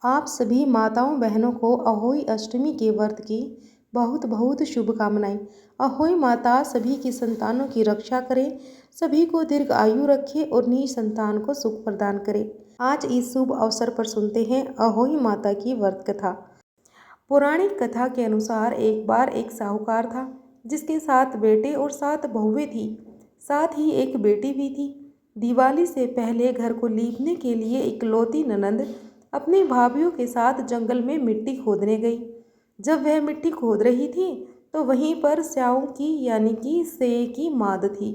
आप सभी माताओं बहनों को अहोई अष्टमी के व्रत की बहुत बहुत शुभकामनाएं। अहोई माता सभी की संतानों की रक्षा करे, सभी को दीर्घ आयु रखे और निज संतान को सुख प्रदान करे। आज इस शुभ अवसर पर सुनते हैं अहोई माता की व्रत कथा। पौराणिक कथा के अनुसार एक बार एक साहूकार था जिसके 7 बेटे और 7 बहुएं थी। साथ ही एक बेटी भी थी। दिवाली से पहले घर को लीपने के लिए इकलौती ननंद अपनी भाभीियों के साथ जंगल में मिट्टी खोदने गई। जब वह मिट्टी खोद रही थी तो वहीं पर स्याऊ की यानी कि सेय की माद थी।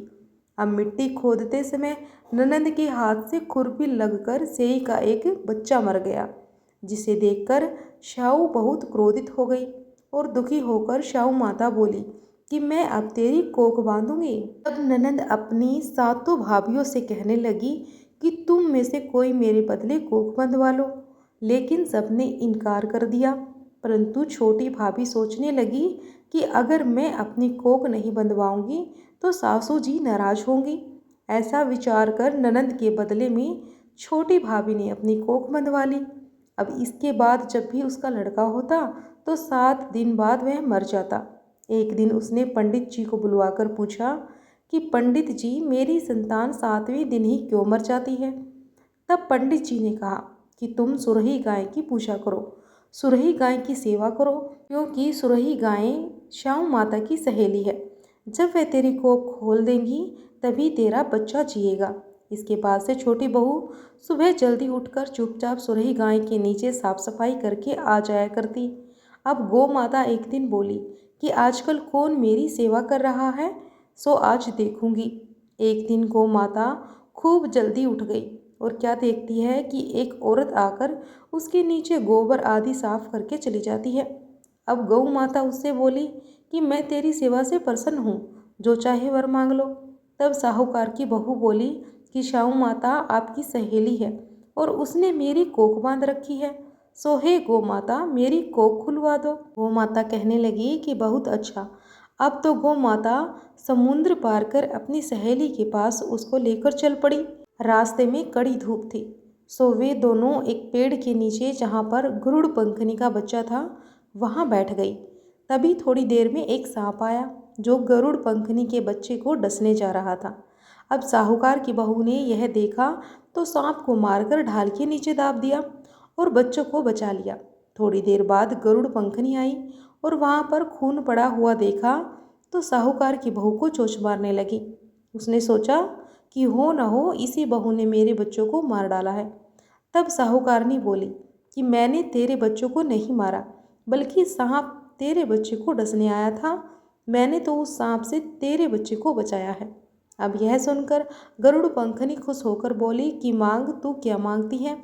अब मिट्टी खोदते समय ननंद के हाथ से खुरपी लगकर सेय का एक बच्चा मर गया, जिसे देखकर स्याऊ बहुत क्रोधित हो गई और दुखी होकर स्याऊ माता बोली कि मैं अब तेरी कोख बांधूंगी। तब ननंद अपनी 7 भाभीियों से कहने लगी कि तुम में से कोई मेरे बदले कोख बंधवा लो, लेकिन सबने इनकार कर दिया। परंतु छोटी भाभी सोचने लगी कि अगर मैं अपनी कोख नहीं बंधवाऊंगी तो सासू जी नाराज होंगी। ऐसा विचार कर ननंद के बदले में छोटी भाभी ने अपनी कोख बंधवा ली। अब इसके बाद जब भी उसका लड़का होता तो 7 दिन बाद वह मर जाता। एक दिन उसने पंडित जी को बुलवाकर पूछा कि पंडित जी, मेरी संतान 7वें दिन ही क्यों मर जाती है। तब पंडित जी ने कहा कि तुम सुरही गाय की पूजा करो, सुरही गाय की सेवा करो, क्योंकि सुरही गाय स्याऊ माता की सहेली है। जब वह तेरी कोख खोल देंगी तभी तेरा बच्चा जिएगा। इसके बाद से छोटी बहू सुबह जल्दी उठकर चुपचाप सुरही गाय के नीचे साफ सफाई करके आ जाया करती। अब गौ माता एक दिन बोली कि आजकल कौन मेरी सेवा कर रहा है, सो आज देखूंगी। एक दिन गौ माता खूब जल्दी उठ गई और क्या देखती है कि एक औरत आकर उसके नीचे गोबर आदि साफ करके चली जाती है। अब गौ माता उससे बोली कि मैं तेरी सेवा से प्रसन्न हूँ, जो चाहे वर मांग लो। तब साहूकार की बहू बोली कि स्याऊ माता आपकी सहेली है और उसने मेरी कोख बांध रखी है, सो हे गौ माता मेरी कोख खुलवा दो। गौ माता कहने लगी कि बहुत अच्छा। अब तो गौ माता समुद्र पार कर अपनी सहेली के पास उसको लेकर चल पड़ी। रास्ते में कड़ी धूप थी, सो वे दोनों एक पेड़ के नीचे जहाँ पर गरुड़ पंखनी का बच्चा था वहाँ बैठ गई। तभी थोड़ी देर में एक सांप आया जो गरुड़ पंखनी के बच्चे को डसने जा रहा था। अब साहूकार की बहू ने यह देखा तो सांप को मारकर ढाल के नीचे दाब दिया और बच्चों को बचा लिया। थोड़ी देर बाद गरुड़ पंखनी आई और वहाँ पर खून पड़ा हुआ देखा तो साहूकार की बहू को चोंच मारने लगी। उसने सोचा कि हो न हो इसी बहू ने मेरे बच्चों को मार डाला है। तब साहूकारनी बोली कि मैंने तेरे बच्चों को नहीं मारा, बल्कि सांप तेरे बच्चे को डसने आया था। मैंने तो उस सांप से तेरे बच्चे को बचाया है। अब यह सुनकर गरुड़ पंखनी खुश होकर बोली कि मांग, तू क्या मांगती है।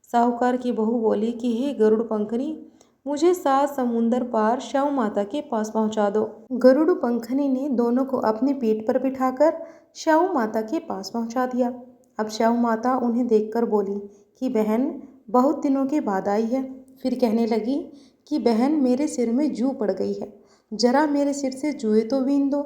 साहूकार की बहू बोली कि हे गरुड़ पंखनी, मुझे 7 समुंदर पार स्याऊ माता के पास पहुंचा दो। गरुड़ पंखनी ने दोनों को अपनी पीठ पर बिठाकर स्याऊ माता के पास पहुंचा दिया। अब स्याऊ माता उन्हें देखकर बोली कि बहन बहुत दिनों के बाद आई है। फिर कहने लगी कि बहन मेरे सिर में जू पड़ गई है, जरा मेरे सिर से जुए तो बीन दो।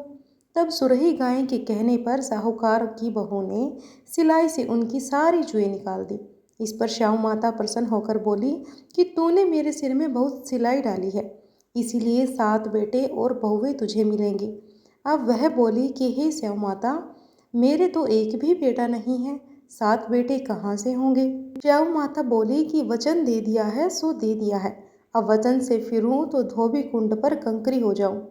तब सुरही गाय के कहने पर साहूकार की बहू ने सिलाई से उनकी सारी जुएं निकाल दी। इस पर स्याऊ माता प्रसन्न होकर बोली कि तूने मेरे सिर में बहुत सिलाई डाली है, इसीलिए 7 बेटे और बहुएं तुझे मिलेंगी। अब वह बोली कि हे स्याऊ माता, मेरे तो एक भी बेटा नहीं है, 7 बेटे कहाँ से होंगे। स्याऊ माता बोली कि वचन दे दिया है सो दे दिया है, अब वचन से फिरूं तो धोबी कुंड पर कंकरी हो जाऊं।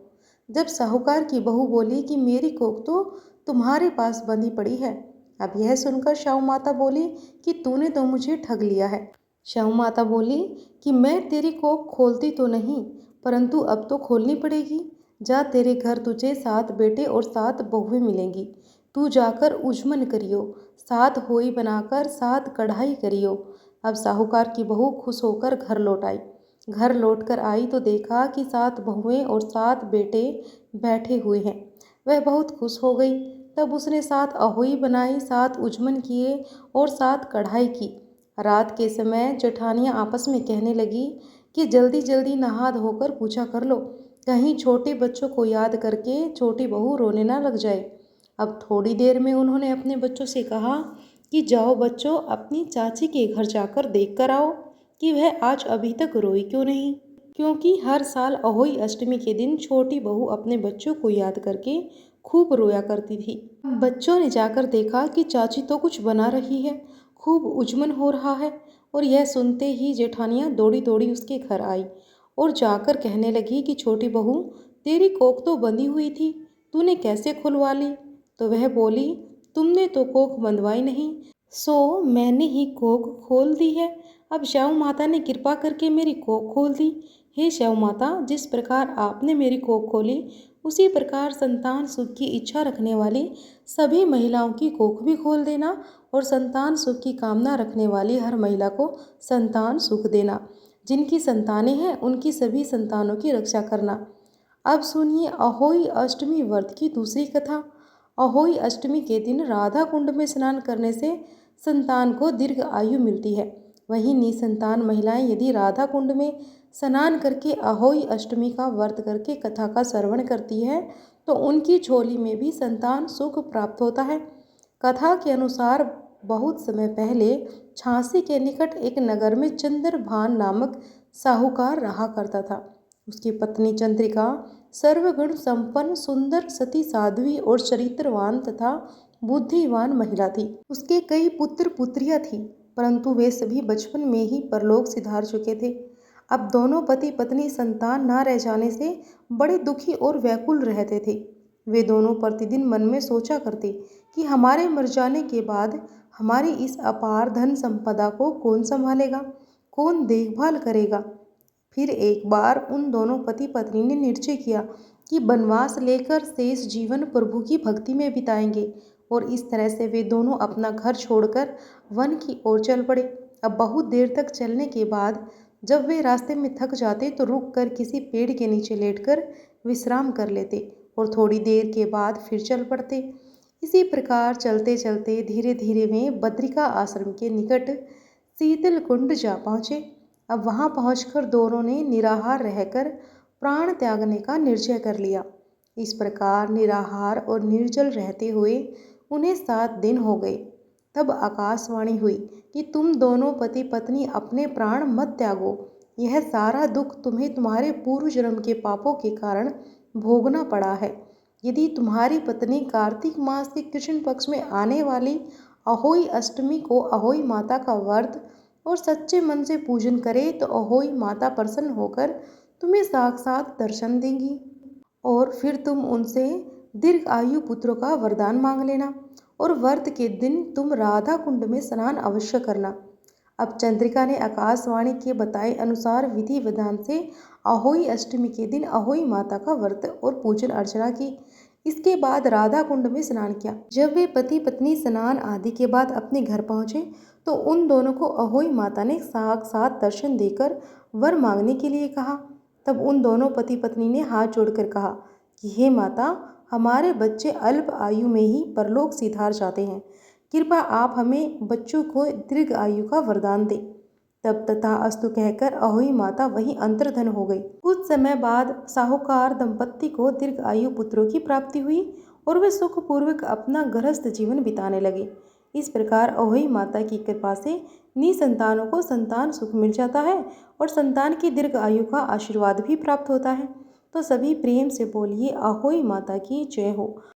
जब साहूकार की बहू बोली कि मेरी कोख तो तुम्हारे पास बंधी पड़ी है। अब यह सुनकर स्याऊ माता बोली कि तूने तो मुझे ठग लिया है। स्याऊ माता बोली कि मैं तेरी कोख खोलती तो नहीं, परंतु अब तो खोलनी पड़ेगी। जा, तेरे घर तुझे 7 बेटे और 7 बहुएं मिलेंगी। तू जाकर उजमन करियो, 7 होई बनाकर 7 कढ़ाई करियो। अब साहूकार की बहू खुश होकर घर लौट आई। घर लौट कर आई तो देखा कि 7 बहुएं और 7 बेटे बैठे हुए हैं। वह बहुत खुश हो गई। तब उसने 7 अहोई बनाई, 7 उजमन किए और 7 कढ़ाई की। रात के समय जेठानियाँ आपस में कहने लगी कि जल्दी जल्दी नहा धोकर पूजा कर लो, कहीं छोटे बच्चों को याद करके छोटी बहू रोने ना लग जाए। अब थोड़ी देर में उन्होंने अपने बच्चों से कहा कि जाओ बच्चों, अपनी चाची के घर जाकर देख कर आओ कि वह आज अभी तक रोई क्यों नहीं, क्योंकि हर साल अहोई अष्टमी के दिन छोटी बहू अपने बच्चों को याद करके खूब रोया करती थी। बच्चों ने जाकर देखा कि चाची तो कुछ बना रही है, खूब उजमन हो रहा है। और यह सुनते ही जेठानियाँ दौड़ी दौड़ी उसके घर आई और जाकर कहने लगी कि छोटी बहू, तेरी कोख तो बंधी हुई थी, तूने कैसे खुलवा ली? तो वह बोली, तुमने तो कोख बंधवाई नहीं, सो मैंने ही कोख खोल दी है। अब श्याम माता ने कृपा करके मेरी कोख खोल दी। हे श्याम माता, जिस प्रकार आपने मेरी कोख खोली, उसी प्रकार संतान सुख की इच्छा रखने वाली सभी महिलाओं की कोख भी खोल देना और संतान सुख की कामना रखने वाली हर महिला को संतान सुख देना। जिनकी संतानें हैं उनकी सभी संतानों की रक्षा करना। अब सुनिए अहोई अष्टमी व्रत की दूसरी कथा। अहोई अष्टमी के दिन राधा कुंड में स्नान करने से संतान को दीर्घ आयु मिलती है। वहीं निसंतान महिलाएं यदि राधा कुंड में स्नान करके अहोई अष्टमी का व्रत करके कथा का श्रवण करती है तो उनकी झोली में भी संतान सुख प्राप्त होता है। कथा के अनुसार बहुत समय पहले झांसी के निकट एक नगर में चंद्रभान नामक साहूकार रहा करता था। उसकी पत्नी चंद्रिका सर्वगुण संपन्न सुंदर सती साध्वी और चरित्रवान तथा बुद्धिवान महिला थी। उसके कई पुत्र पुत्रियां थीं, परंतु वे सभी बचपन में ही परलोक सिधार चुके थे। अब दोनों पति पत्नी संतान न रह जाने से बड़े दुखी और व्याकुल रहते थे। वे दोनों प्रतिदिन मन में सोचा करते कि हमारे मर जाने के बाद हमारी इस अपार धन संपदा को कौन संभालेगा, कौन देखभाल करेगा। फिर एक बार उन दोनों पति पत्नी ने निश्चय किया कि वनवास लेकर शेष जीवन प्रभु की भक्ति में बिताएंगे और इस तरह से वे दोनों अपना घर छोड़कर वन की ओर चल पड़े। अब बहुत देर तक चलने के बाद जब वे रास्ते में थक जाते तो रुक कर किसी पेड़ के नीचे लेटकर विश्राम कर लेते और थोड़ी देर के बाद फिर चल पड़ते। इसी प्रकार चलते चलते धीरे धीरे वे बद्रिका आश्रम के निकट शीतल कुंड जा पहुँचे। अब वहाँ पहुँचकर दोनों ने निराहार रहकर प्राण त्यागने का निश्चय कर लिया। इस प्रकार निराहार और निर्जल रहते हुए उन्हें 7 दिन हो गए। तब आकाशवाणी हुई कि तुम दोनों पति पत्नी अपने प्राण मत त्यागो, यह सारा दुख तुम्हें तुम्हारे पूर्व जन्म के पापों के कारण भोगना पड़ा है। यदि तुम्हारी पत्नी कार्तिक मास के कृष्ण पक्ष में आने वाली अहोई अष्टमी को अहोई माता का व्रत और सच्चे मन से पूजन करे तो अहोई माता प्रसन्न होकर तुम्हें साक्षात दर्शन देंगी और फिर तुम उनसे दीर्घ आयु पुत्रों का वरदान मांग लेना और व्रत के दिन तुम राधा कुंड में स्नान अवश्य करना। अब चंद्रिका ने आकाशवाणी के बताए अनुसार विधि विधान से अहोई अष्टमी के दिन अहोई माता का व्रत और पूजन अर्चना की। इसके बाद राधा कुंड में स्नान किया। जब वे पति पत्नी स्नान आदि के बाद अपने घर पहुंचे तो उन दोनों को अहोई माता ने साक्षात दर्शन देकर वर मांगने के लिए कहा। तब उन दोनों पति पत्नी ने हाथ जोड़कर कहा कि हे माता, हमारे बच्चे अल्प आयु में ही परलोक सिधार जाते हैं, कृपा आप हमें बच्चों को दीर्घ आयु का वरदान दें। तब तथास्तु कहकर अहोई माता वहीं अंतर्धन हो गई। कुछ समय बाद साहूकार दंपत्ति को दीर्घ आयु पुत्रों की प्राप्ति हुई और वे सुखपूर्वक अपना गृहस्थ जीवन बिताने लगे। इस प्रकार अहोई माता की कृपा से निसंतानों को संतान सुख मिल जाता है और संतान की दीर्घ आयु का आशीर्वाद भी प्राप्त होता है। तो सभी प्रेम से बोलिए अहोई माता की जय हो।